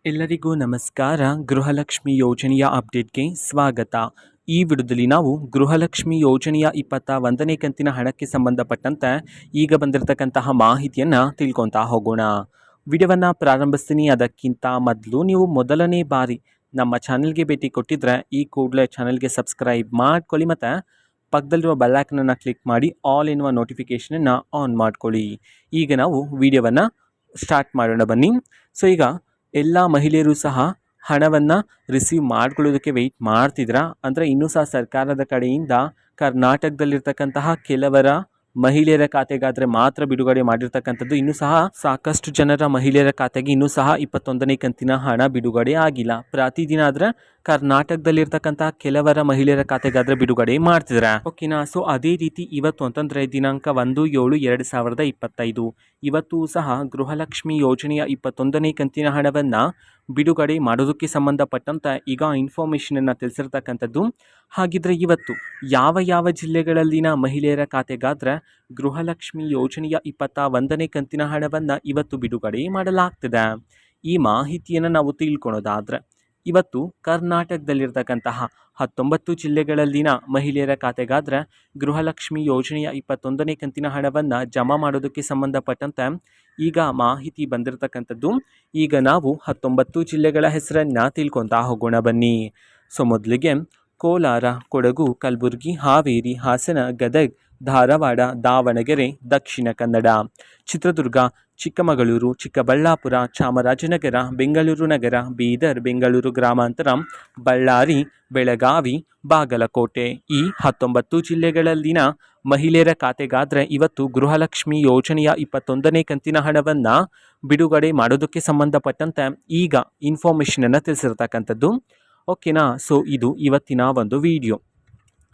ಎಲ್ಲರಿಗೂ ನಮಸ್ಕಾರ. ಗೃಹಲಕ್ಷ್ಮಿ ಯೋಜನೆಯ ಅಪ್ಡೇಟ್ಗೆ ಸ್ವಾಗತ. ಈ ವಿಡಿಯೋದಲ್ಲಿ ನಾವು ಗೃಹಲಕ್ಷ್ಮಿ ಯೋಜನೆಯ 21ನೇ ಕಂತಿನ ಹಣಕ್ಕೆ ಸಂಬಂಧಪಟ್ಟಂತೆ ಈಗ ಬಂದಿರತಕ್ಕಂತಹ ಮಾಹಿತಿಯನ್ನು ತಿಳ್ಕೊತಾ ಹೋಗೋಣ. ವಿಡಿಯೋವನ್ನು ಪ್ರಾರಂಭಿಸ್ತೀನಿ. ಅದಕ್ಕಿಂತ ಮೊದಲು ನೀವು ಮೊದಲನೇ ಬಾರಿ ನಮ್ಮ ಚಾನಲ್ಗೆ ಭೇಟಿ ಕೊಟ್ಟಿದ್ರೆ ಈ ಕೂಡಲೇ ಚಾನಲ್ಗೆ ಸಬ್ಸ್ಕ್ರೈಬ್ ಮಾಡ್ಕೊಳ್ಳಿ ಮತ್ತು ಪಕ್ಕದಲ್ಲಿರುವ ಬೆಲ್ಲೈಕನನ್ನು ಕ್ಲಿಕ್ ಮಾಡಿ ಆಲ್ ಎನ್ನುವ ನೋಟಿಫಿಕೇಷನನ್ನು ಆನ್ ಮಾಡ್ಕೊಳ್ಳಿ. ಈಗ ನಾವು ವಿಡಿಯೋವನ್ನು ಸ್ಟಾರ್ಟ್ ಮಾಡೋಣ ಬನ್ನಿ. ಸೊ ಈಗ ಎಲ್ಲ ಮಹಿಳೆಯರು ಸಹ ಹಣವನ್ನು ರಿಸೀವ್ ಮಾಡ್ಕೊಳ್ಳೋದಕ್ಕೆ ವೆಯ್ಟ್ ಮಾಡ್ತಿದ್ರಾ? ಅಂದರೆ ಇನ್ನೂ ಸಹ ಸರ್ಕಾರದ ಕಡೆಯಿಂದ ಕರ್ನಾಟಕದಲ್ಲಿರ್ತಕ್ಕಂತಹ ಕೆಲವರ ಮಹಿಳೆಯರ ಖಾತೆಗಾದರೆ ಮಾತ್ರ ಬಿಡುಗಡೆ ಮಾಡಿರ್ತಕ್ಕಂಥದ್ದು. ಇನ್ನೂ ಸಹ ಸಾಕಷ್ಟು ಜನರ ಮಹಿಳೆಯರ ಖಾತೆಗೆ ಇನ್ನೂ ಸಹ 21ನೇ ಕಂತಿನ ಹಣ ಬಿಡುಗಡೆ ಆಗಿಲ್ಲ. ಪ್ರತಿದಿನ ಆದರೆ ಕರ್ನಾಟಕದಲ್ಲಿರ್ತಕ್ಕಂತಹ ಕೆಲವರ ಮಹಿಳೆಯರ ಖಾತೆಗಾದರೆ ಬಿಡುಗಡೆ ಮಾಡ್ತಿದ್ದಾರೆ. ಓಕೆನಾ? ಸೊ ಅದೇ ರೀತಿ ಇವತ್ತು ಅಂತಂದರೆ ದಿನಾಂಕ 1/7/2025 ಇವತ್ತು ಸಹ ಗೃಹಲಕ್ಷ್ಮಿ ಯೋಜನೆಯ 21ನೇ ಕಂತಿನ ಹಣವನ್ನು ಬಿಡುಗಡೆ ಮಾಡೋದಕ್ಕೆ ಸಂಬಂಧಪಟ್ಟಂತೆ ಈಗ ಇನ್ಫಾರ್ಮೇಷನನ್ನು ತಿಳಿಸಿರ್ತಕ್ಕಂಥದ್ದು. ಹಾಗಿದ್ರೆ ಇವತ್ತು ಯಾವ ಯಾವ ಜಿಲ್ಲೆಗಳಲ್ಲಿನ ಮಹಿಳೆಯರ ಖಾತೆಗಾದರೆ ಗೃಹಲಕ್ಷ್ಮಿ ಯೋಜನೆಯ 21ನೇ ಕಂತಿನ ಹಣವನ್ನು ಇವತ್ತು ಬಿಡುಗಡೆ ಮಾಡಲಾಗ್ತದೆ, ಈ ಮಾಹಿತಿಯನ್ನು ನಾವು ತಿಳ್ಕೊಳೋದಾದರೆ ಇವತ್ತು ಕರ್ನಾಟಕದಲ್ಲಿರ್ತಕ್ಕಂತಹ 19 ಜಿಲ್ಲೆಗಳಲ್ಲಿನ ಮಹಿಳೆಯರ ಖಾತೆಗಾದರೆ ಗೃಹಲಕ್ಷ್ಮಿ ಯೋಜನೆಯ 21ನೇ ಕಂತಿನ ಹಣವನ್ನು ಜಮಾ ಮಾಡೋದಕ್ಕೆ ಸಂಬಂಧಪಟ್ಟಂತೆ ಈಗ ಮಾಹಿತಿ ಬಂದಿರತಕ್ಕಂಥದ್ದು. ಈಗ ನಾವು 19 ಜಿಲ್ಲೆಗಳ ಹೆಸರನ್ನು ತಿಳ್ಕೊತಾ ಹೋಗೋಣ ಬನ್ನಿ. ಸೊ ಮೊದಲಿಗೆ ಕೋಲಾರ, ಕೊಡಗು, ಕಲಬುರಗಿ, ಹಾವೇರಿ, ಹಾಸನ, ಗದಗ, ಧಾರವಾಡ, ದಾವಣಗೆರೆ, ದಕ್ಷಿಣ ಕನ್ನಡ, ಚಿತ್ರದುರ್ಗ, ಚಿಕ್ಕಮಗಳೂರು, ಚಿಕ್ಕಬಳ್ಳಾಪುರ, ಚಾಮರಾಜನಗರ, ಬೆಂಗಳೂರು ನಗರ, ಬೀದರ್, ಬೆಂಗಳೂರು ಗ್ರಾಮಾಂತರ, ಬಳ್ಳಾರಿ, ಬೆಳಗಾವಿ, ಬಾಗಲಕೋಟೆ ಈ 19 ಜಿಲ್ಲೆಗಳಲ್ಲಿನ ಮಹಿಳೆಯರ ಖಾತೆಗಾದರೆ ಇವತ್ತು ಗೃಹಲಕ್ಷ್ಮಿ ಯೋಜನೆಯ 21ನೇ ಕಂತಿನ ಹಣವನ್ನು ಬಿಡುಗಡೆ ಮಾಡೋದಕ್ಕೆ ಸಂಬಂಧಪಟ್ಟಂತೆ ಈಗ ಇನ್ಫಾರ್ಮೇಷನನ್ನು ತಿಳಿಸಿರ್ತಕ್ಕಂಥದ್ದು. ಓಕೆನಾ? ಸೊ ಇದು ಇವತ್ತಿನ ಒಂದು ವಿಡಿಯೋ.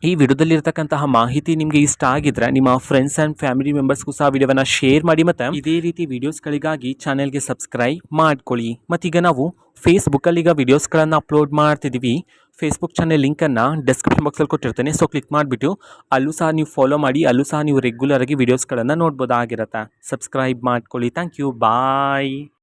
ಈ ವಿಡಿಯೋದಲ್ಲಿರ್ತಕ್ಕಂತಹ ಮಾಹಿತಿ ನಿಮಗೆ ಇಷ್ಟ ಆಗಿದ್ರೆ ನಿಮ್ಮ ಫ್ರೆಂಡ್ಸ್ ಆ್ಯಂಡ್ ಫ್ಯಾಮಿಲಿ ಮೆಂಬರ್ಸ್ಗೂ ಸಹ ವಿಡಿಯೋವನ್ನು ಶೇರ್ ಮಾಡಿ ಮತ್ತು ಇದೇ ರೀತಿ ವಿಡಿಯೋಸ್ಗಳಿಗಾಗಿ ಚಾನೆಲ್ಗೆ ಸಬ್ಸ್ಕ್ರೈಬ್ ಮಾಡ್ಕೊಳ್ಳಿ. ಮತ್ತೀಗ ನಾವು ಫೇಸ್ಬುಕ್ಕಲ್ಲಿ ಈಗ ವಿಡಿಯೋಸ್ಗಳನ್ನು ಅಪ್ಲೋಡ್ ಮಾಡ್ತಿದ್ದೀವಿ. ಫೇಸ್ಬುಕ್ ಚಾನೆಲ್ ಲಿಂಕನ್ನು ಡಿಸ್ಕ್ರಿಪ್ಷನ್ ಬಾಕ್ಸಲ್ಲಿ ಕೊಟ್ಟಿರ್ತೇನೆ. ಸೊ ಕ್ಲಿಕ್ ಮಾಡಿಬಿಟ್ಟು ಅಲ್ಲೂ ಸಹ ನೀವು ಫಾಲೋ ಮಾಡಿ, ಅಲ್ಲೂ ಸಹ ನೀವು ರೆಗ್ಯುಲರಾಗಿ ವಿಡಿಯೋಸ್ಗಳನ್ನು ನೋಡ್ಬೋದಾಗಿರುತ್ತೆ. ಸಬ್ಸ್ಕ್ರೈಬ್ ಮಾಡ್ಕೊಳ್ಳಿ. Thank you. ಬಾಯ್.